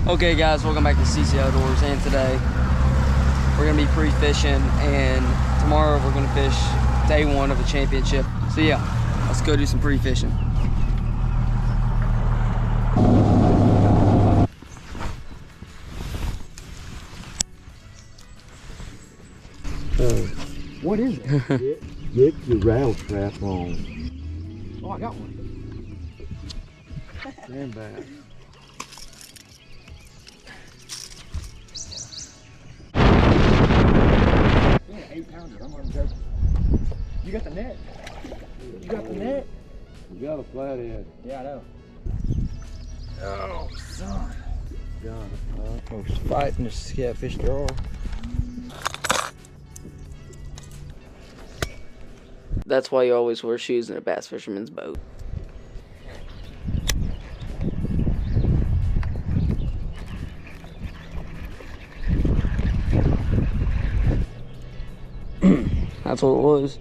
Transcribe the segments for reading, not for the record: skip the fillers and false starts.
Okay guys, welcome back to CC Outdoors, and today we're gonna be pre-fishing, and tomorrow we're gonna fish day one of the championship. So yeah, let's go do some pre-fishing. What is it? Get your rattle trap on. Oh, I got one. Stand back. Yeah, 8 pounder, I'm not joking. You got the net? You got the net? You got a flathead. Yeah, I know. Oh, son. Got it. Folks fighting this catfish drawer. That's why you always wear shoes in a bass fisherman's boat. That's what it was.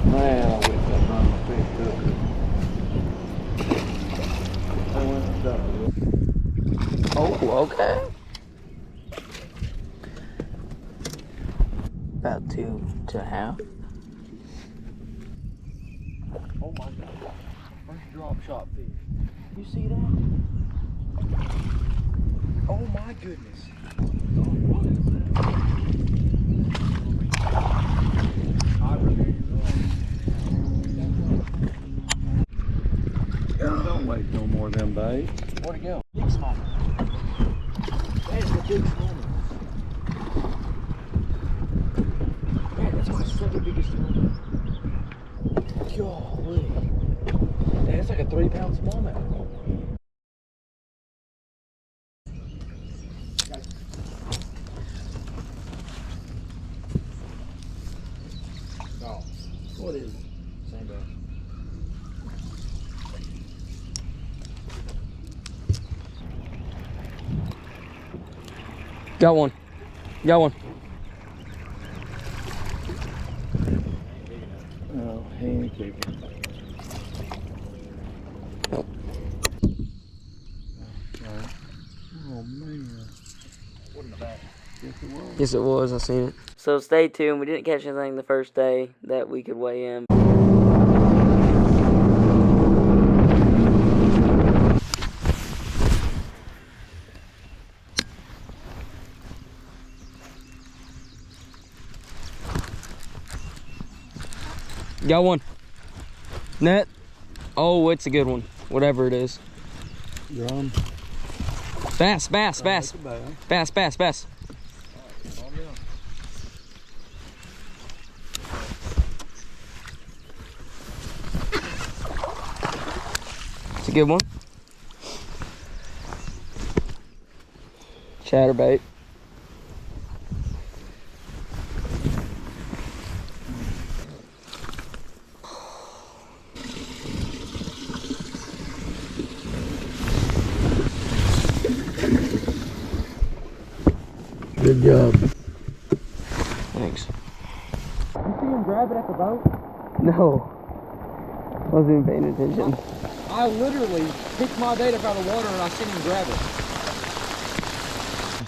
Man, I wish I'd run my fish cooker. I went and stuck it. Oh, okay. About 2.5. Oh my God. First drop shot fish. You see that? Oh my goodness. Don't waste no more of them baits. Where'd it go? Big smallmouth. That is a big smallmouth. Man, that's my second biggest smallmouth. Golly. That's like a 3-pound smallmouth. Oh, What is it? same bass. Got one. Got one. Oh, he ain't kicking. Nope. Oh man. Wasn't a bad. Yes it was. Yes, it was. I seen it. So stay tuned. We didn't catch anything the first day that we could weigh in. Got one. Net. Oh, it's a good one. Whatever it is. Drum. Bass, bass, bass. Bass, bass, bass. It's a good one. Chatterbait. Good job. Thanks. You see him grab it at the boat? No. Wasn't even paying attention. I literally picked my bait up out of the water and I seen him grab it.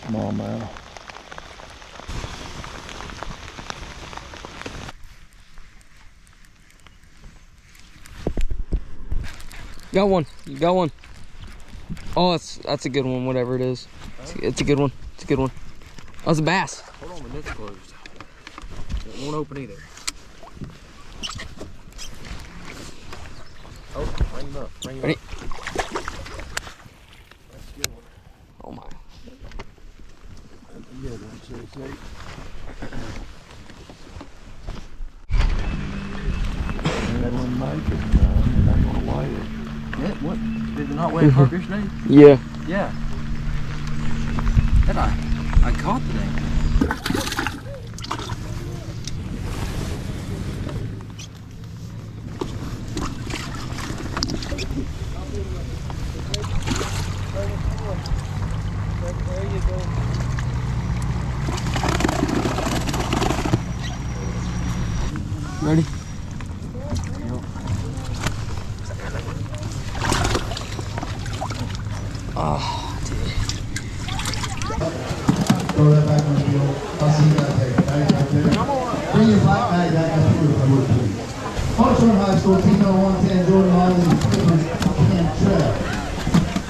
Smallmouth. Got one. You got one. Oh, that's a good one, whatever it is. It's a good one. It's a good one. Oh, it's a bass. Hold on, the net's closed. It won't open either. Oh, bring him up. Bring him Ready? up. That one make it, they're not gonna weigh it. Yeah, what? Did they not weigh a carp yesterday? Yeah. Yeah. And I caught the dang thing. There you go. Ready? Oh, dude. Throw that back on the wheel. I'll see you guys later. Guys, right there. Bring your black bag back up here if I would, please. Hartshorn High School, team number 110, Jordan Molly, and Clippers Cantrell.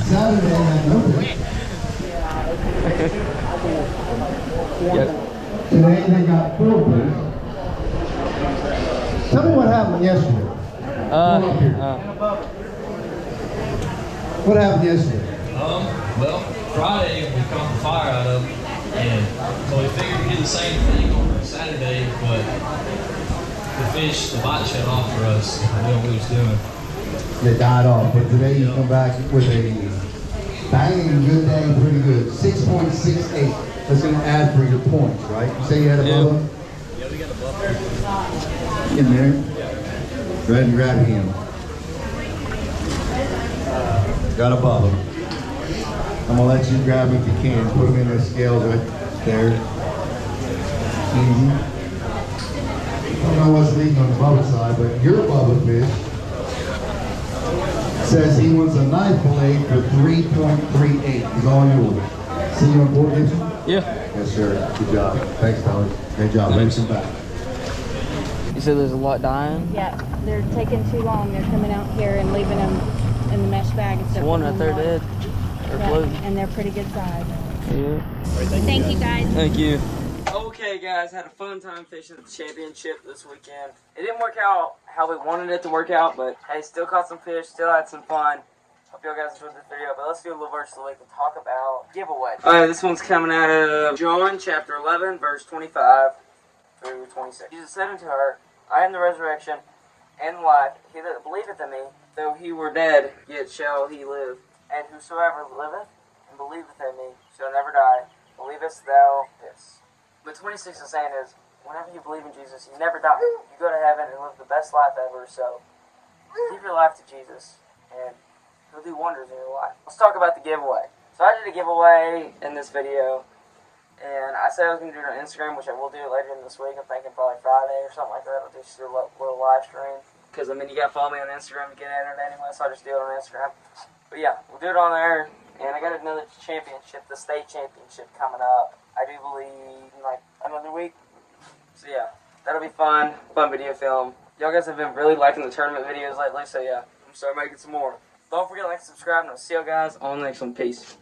Saturday, I know this. Today they got 4 players. Tell me what happened yesterday. What happened yesterday? Well, Friday we caught the fire out of them, and so we figured we'd do the same thing on Saturday, but the bite shut off for us. I knew what we was doing. They died off, but today you come back with a banging good day, pretty good. 6.68. That's going to add for your points, right? You say you had a bubba? Yeah, we got a buffer. In there? Go ahead and grab him. Got a bubba. I'm going to let you grab him if you can. Put him in the scales right there. Easy. I don't know what's leading on the bubba side, but your bubba fish says he wants a knife fillet for 3.38. He's all yours. See you on board, Gibson? Yeah. Yes, sir. Good job. Thanks, fellas. Great job. Thanks him back. You said there's a lot dying? Yeah, they're taking too long. They're coming out here and leaving them in the mesh bag. There's one right there dead. Or floating. And they're pretty good size. Yeah. Thank you guys. Thank you. Okay guys, had a fun time fishing at the championship this weekend. It didn't work out how we wanted it to work out, but hey, still caught some fish, still had some fun. Hope you guys enjoyed this video, but let's do a little verse of the week and talk about giveaway. Alright, this one's coming out of John chapter 11, verse 25 through 26. Jesus said unto her, I am the resurrection and the life. He that believeth in me, though he were dead, yet shall he live. And whosoever liveth and believeth in me shall never die. Believest thou this? But 26 is saying is, whenever you believe in Jesus, you never die. You go to heaven and live the best life ever. So give your life to Jesus, and He'll do wonders in your life. Let's talk about the giveaway. So I did a giveaway in this video, and I said I was going to do it on Instagram, which I will do later in this week. I'm thinking probably Friday or something like that. I'll do just a little live stream. Because, I mean, you got to follow me on Instagram to get entered anyway, so I'll just do it on Instagram. But yeah, we'll do it on there. And I got another championship, the state championship coming up. I do believe in like another week. So yeah, that'll be fun video film. Y'all guys have been really liking the tournament videos lately, so yeah, I'm starting making some more. Don't forget to like and subscribe, and I'll see y'all guys on the next one. Peace.